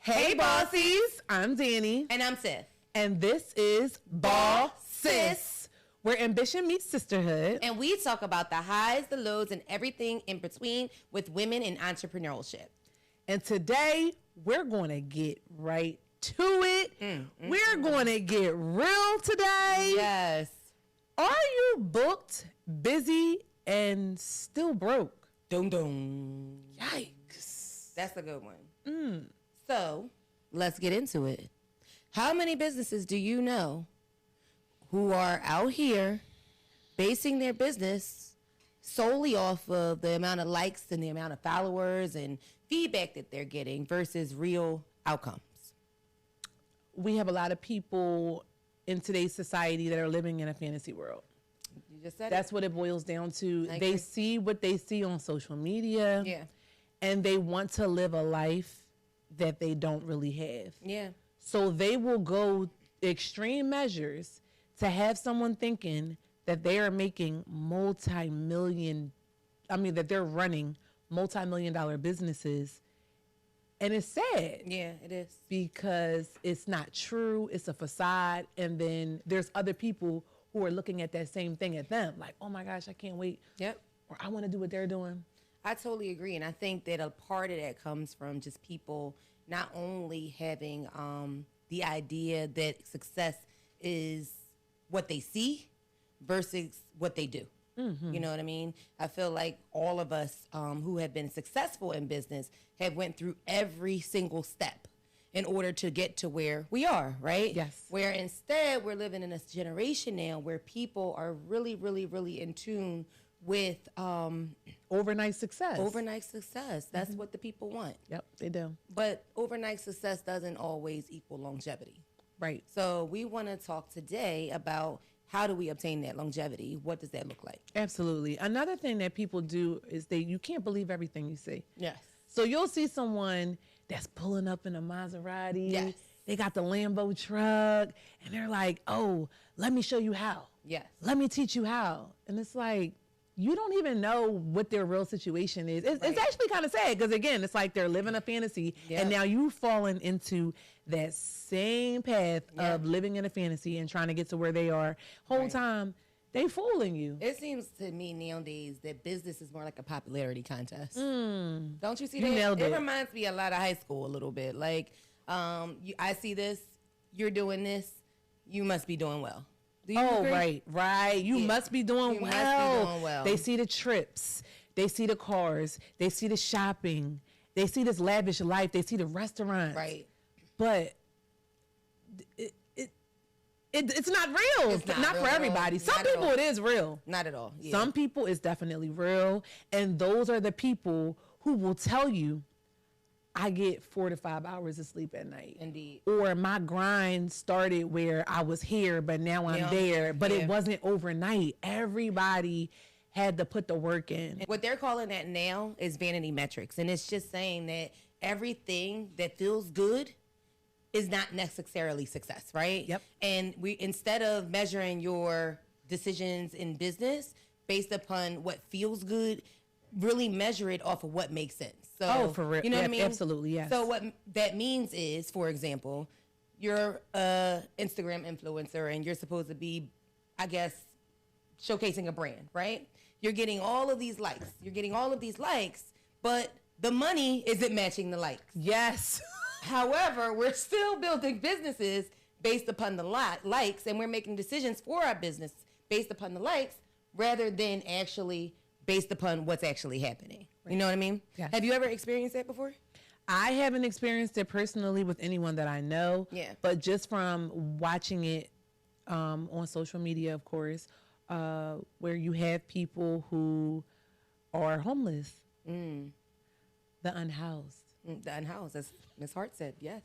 Hey, bossies! I'm Danny. And I'm Seth. And this is BosSIS, where ambition meets sisterhood. And we talk about the highs, the lows, and everything in between with women in entrepreneurship. And today, we're going to get right to it. We're going to get real today. Yes. Are you booked, busy, and still broke? Dum dum. Yikes. That's a good one. So, let's get into it. How many businesses do you know who are out here basing their business solely off of the amount of likes and the amount of followers and feedback that they're getting versus real outcomes? We have a lot of people in today's society that are living in a fantasy world. You just said That's what it boils down to. I They agree. see what they see on social media. Yeah. And they want to live a life that they don't really have. Yeah. So they will go extreme measures to have someone thinking that they are making that they're running multi-million-dollar businesses. And it's sad. Yeah, it is. Because it's not true. It's a facade. And then there's other people who are looking at that same thing at them. Like, oh my gosh, I can't wait. Yep. Or I want to do what they're doing. I totally agree. And I think that a part of that comes from just people not only having the idea that success is what they see versus what they do. You know what I mean? I feel like all of us who have been successful in business have went through every single step in order to get to where we are, right? Yes. Where instead we're living in a generation now where people are really, really, really in tune with Overnight success. overnight success. That's what the people want. Yep, they do. But overnight success doesn't always equal longevity. Right. So we want to talk today about how do we obtain that longevity? What does that look like? Absolutely. Another thing that people do is you can't believe everything you see. Yes. So you'll see someone that's pulling up in a Maserati. Yes. They got the Lambo truck, and they're like, oh, let me show you how. Yes. Let me teach you how. And it's like, you don't even know what their real situation is. It's actually kind of sad because, again, it's like they're living a fantasy, and now you've fallen into that same path of living in a fantasy and trying to get to where they are. Whole time, they fooling you. It seems to me nowadays that business is more like a popularity contest. Don't you see You that? nailed it. Reminds me a lot of high school a little bit. Like, I see this, you're doing this, you must be doing well. Do you agree? right. You must be doing You well. must be doing well. They see the trips. They see the cars. They see the shopping. They see this lavish life. They see the restaurants. Right. But it's not real. It's not not real for at all. everybody. Not Some at people all. it is real. Not at all. Yeah. Some people it's definitely real. And those are the people who will tell you, I get 4 to 5 hours of sleep at night. Indeed. Or my grind started where I was here, but now I'm there. But it wasn't overnight. Everybody had to put the work in. What they're calling that now is vanity metrics. And it's just saying that everything that feels good is not necessarily success, right? Yep. And we, instead of measuring your decisions in business based upon what feels good, really measure it off of what makes sense. So, For real. you know what I mean? Absolutely, yes. So what that means is, for example, you're a Instagram influencer and you're supposed to be, I guess, showcasing a brand, right? You're getting all of these likes. But the money isn't matching the likes. Yes. However, we're still building businesses based upon the likes, and we're making decisions for our business based upon the likes rather than actually based upon what's actually happening. You know what I mean? Yes. Have you ever experienced that before? I haven't experienced it personally with anyone that I know. Yeah. But just from watching it on social media, of course, where you have people who are homeless, the unhoused. The unhoused, as Ms. Hart said, yes.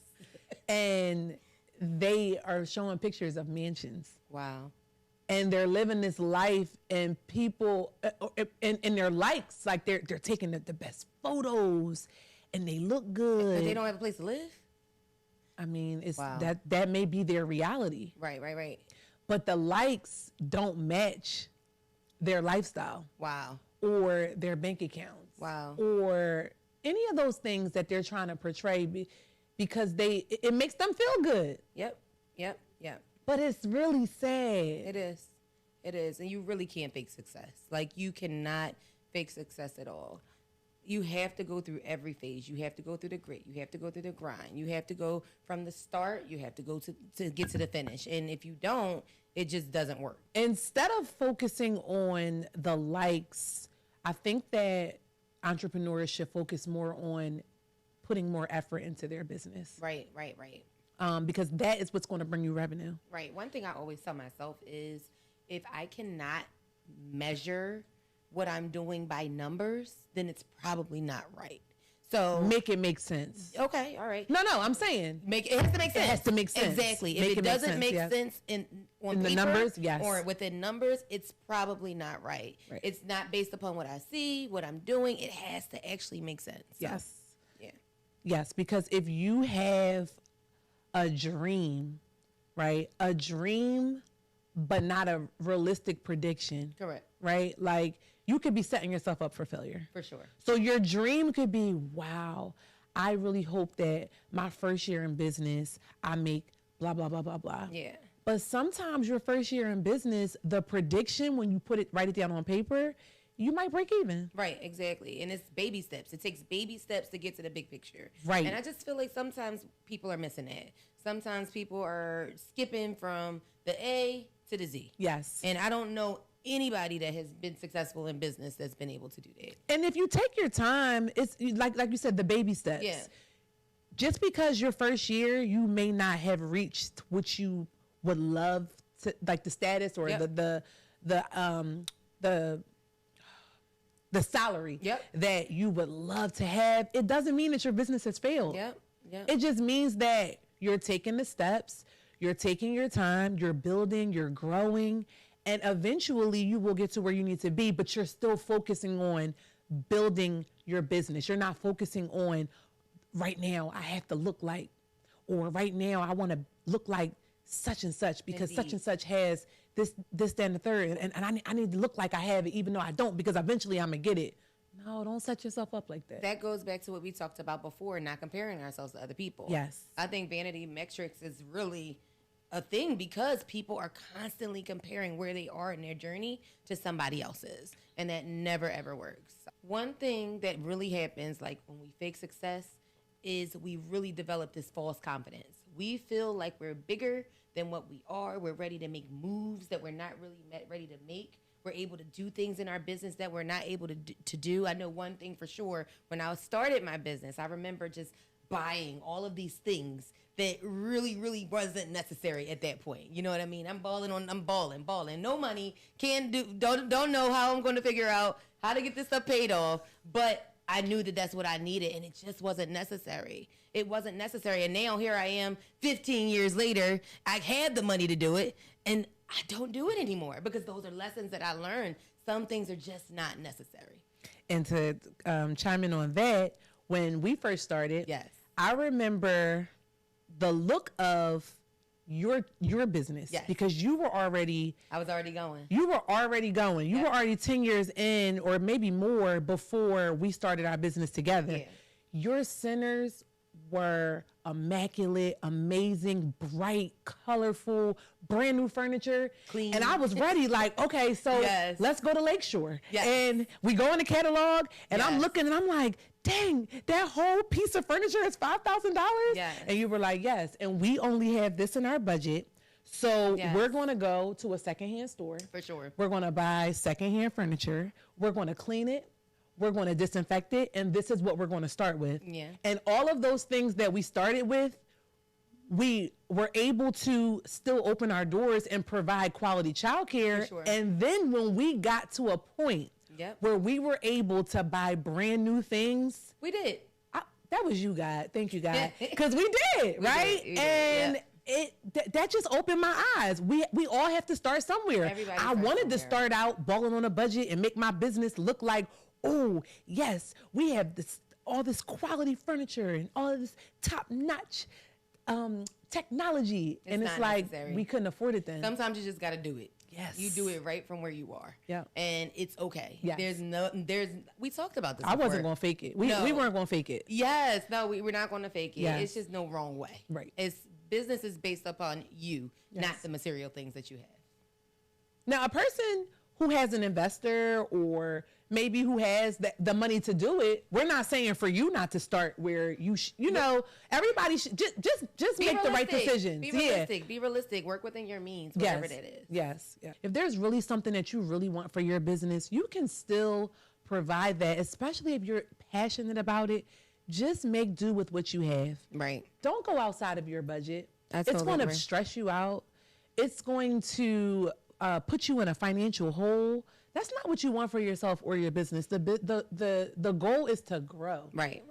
And they are showing pictures of mansions. Wow. And they're living this life, and people, and their likes, like they're taking the best photos, and they look good. But they don't have a place to live? I mean, it's Wow. that may be their reality. Right. But the likes don't match their lifestyle. Wow. Or their bank accounts. Wow. Or any of those things that they're trying to portray. because it makes them feel good. Yep. But it's really sad. It is. And you really can't fake success. Like, you cannot fake success at all. You have to go through every phase. You have to go through the grit. You have to go through the grind. You have to go from the start. You have to go to get to the finish. And if you don't, it just doesn't work. Instead of focusing on the likes, I think that entrepreneurs should focus more on putting more effort into their business. Right. Because that is what's going to bring you revenue. Right. One thing I always tell myself is, if I cannot measure what I'm doing by numbers, then it's probably not right. So make it make sense. Okay, all right. No, I'm saying it has to make sense. It has to make sense. Exactly. If it doesn't make sense on the paper, numbers, yes, or within numbers, it's probably not right. It's not based upon what I see, what I'm doing. It has to actually make sense. So, yes. Yeah. Yes, because if you have a dream, right? A dream, but not a realistic prediction. Correct. Right? Like, you could be setting yourself up for failure. For sure. So your dream could be, wow, I really hope that my first year in business, I make blah, blah, blah, blah, blah. Yeah. But sometimes your first year in business, the prediction, when you write it down on paper, you might break even. Right, exactly. And it's baby steps. It takes baby steps to get to the big picture. Right. And I just feel like sometimes people are missing that. Sometimes people are skipping from the A to the Z. Yes. And I don't know anybody that has been successful in business that's been able to do that. And if you take your time, it's like you said, the baby steps. Yeah. Just because your first year, you may not have reached what you would love to, like the status or the salary that you would love to have, it doesn't mean that your business has failed. Yep. It just means that you're taking the steps, you're taking your time, you're building, you're growing, and eventually you will get to where you need to be, but you're still focusing on building your business. You're not focusing on, right now I have to look like, or right now I want to look like such and such because such and such has this, that, and the third. And I need to look like I have it, even though I don't, because eventually I'm going to get it. No, don't set yourself up like that. That goes back to what we talked about before, not comparing ourselves to other people. Yes. I think vanity metrics is really a thing because people are constantly comparing where they are in their journey to somebody else's. And that never, ever works. One thing that really happens, like when we fake success, is we really develop this false confidence. We feel like we're bigger than what we are. We're ready to make moves that we're not really ready to make. We're able to do things in our business that we're not able to do. I know one thing for sure. When I started my business, I remember just buying all of these things that really, really wasn't necessary at that point. You know what I mean? I'm balling. No money, don't know how I'm going to figure out how to get this stuff paid off. But I knew that that's what I needed, and it just wasn't necessary. It wasn't necessary. And now here I am 15 years later. I had the money to do it, and I don't do it anymore because those are lessons that I learned. Some things are just not necessary. And to chime in on that, when we first started, yes, I remember the look of your business, yes, because I was already going. You were already going. You were already 10 years in, or maybe more, before we started our business together. Yeah. Your centers were immaculate, amazing, bright, colorful, brand new furniture. Clean. And I was ready, like, okay, so yes, let's go to Lakeshore. Yes. And we go in the catalog, and yes, I'm looking, and I'm like, dang, that whole piece of furniture is $5,000? Yes. And you were like, yes. And we only have this in our budget. So yes, we're going to go to a secondhand store. For sure. We're going to buy secondhand furniture. We're going to clean it. We're going to disinfect it. And this is what we're going to start with. Yeah. And all of those things that we started with, we were able to still open our doors and provide quality childcare. Sure. And then when we got to a point where we were able to buy brand new things, we did. That was you, God. Thank you, God. Because we did, right? We did. And that just opened my eyes. We all have to start somewhere. I wanted to start out balling on a budget and make my business look like, oh, yes, we have all this quality furniture and all of this top-notch technology. And it's like, we couldn't afford it then. Sometimes you just got to do it. Yes. You do it right from where you are. Yeah. And it's okay. Yes. We talked about this I before. wasn't going to fake it. We weren't going to fake it. Yes. No, we're not going to fake it. Yes. It's just no wrong way. Right. Business is based upon you, Yes. not the material things that you have. Now, a person who has an investor or maybe who has the money to do it, we're not saying for you not to start where you know, everybody should just make the right decisions. Be realistic. Be realistic. Work within your means, whatever that is. Yes. Yeah. If there's really something that you really want for your business, you can still provide that, especially if you're passionate about it. Just make do with what you have. Right. Don't go outside of your budget. That's it's going to stress you out. It's going to put you in a financial hole. That's not what you want for yourself or your business. The goal is to grow. Right.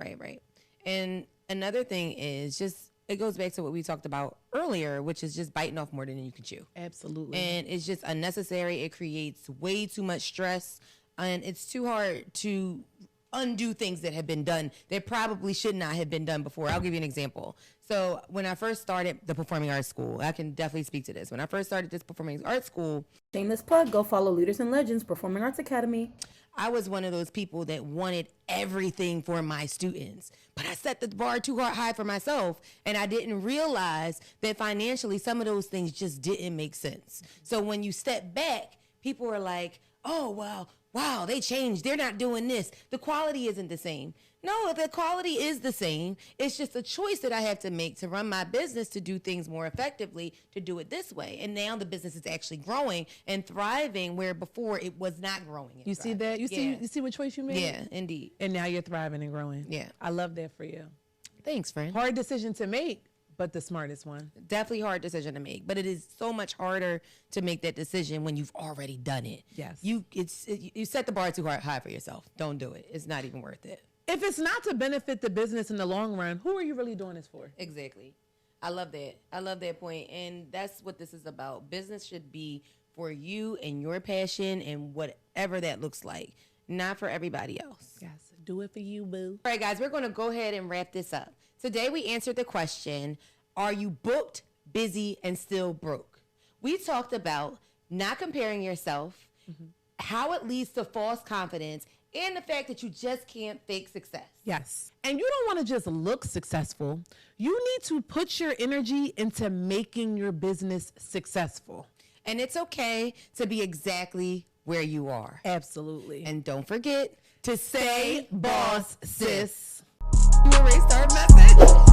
And another thing is it goes back to what we talked about earlier, which is just biting off more than you can chew. Absolutely. And it's just unnecessary. It creates way too much stress, and it's too hard to undo things that have been done that probably should not have been done before. I'll give you an example. So when I first started the performing arts school, I can definitely speak to this. When I first started this performing arts school, shameless plug, go follow Leaders and Legends Performing Arts Academy. I was one of those people that wanted everything for my students, but I set the bar too high for myself, and I didn't realize that financially some of those things just didn't make sense. So when you step back, people are like, oh, wow, they changed. They're not doing this. The quality isn't the same. No, the quality is the same. It's just a choice that I have to make to run my business, to do things more effectively, to do it this way. And now the business is actually growing and thriving where before it was not growing. You see that? You see what choice you made? Yeah, indeed. And now you're thriving and growing. Yeah. I love that for you. Thanks, friend. Hard decision to make, but the smartest one. Definitely hard decision to make, but it is so much harder to make that decision when you've already done it. Yes. You set the bar too high for yourself. Don't do it. It's not even worth it. If it's not to benefit the business in the long run, who are you really doing this for? Exactly. I love that. I love that point. And that's what this is about. Business should be for you and your passion and whatever that looks like, not for everybody else. Yes. Do it for you, boo. All right, guys, we're going to go ahead and wrap this up. Today we answered the question, are you booked, busy, and still broke? We talked about not comparing yourself, how it leads to false confidence, and the fact that you just can't fake success. Yes. And you don't want to just look successful. You need to put your energy into making your business successful. And it's okay to be exactly where you are. Absolutely. And don't forget to say boss, sis. You already started message.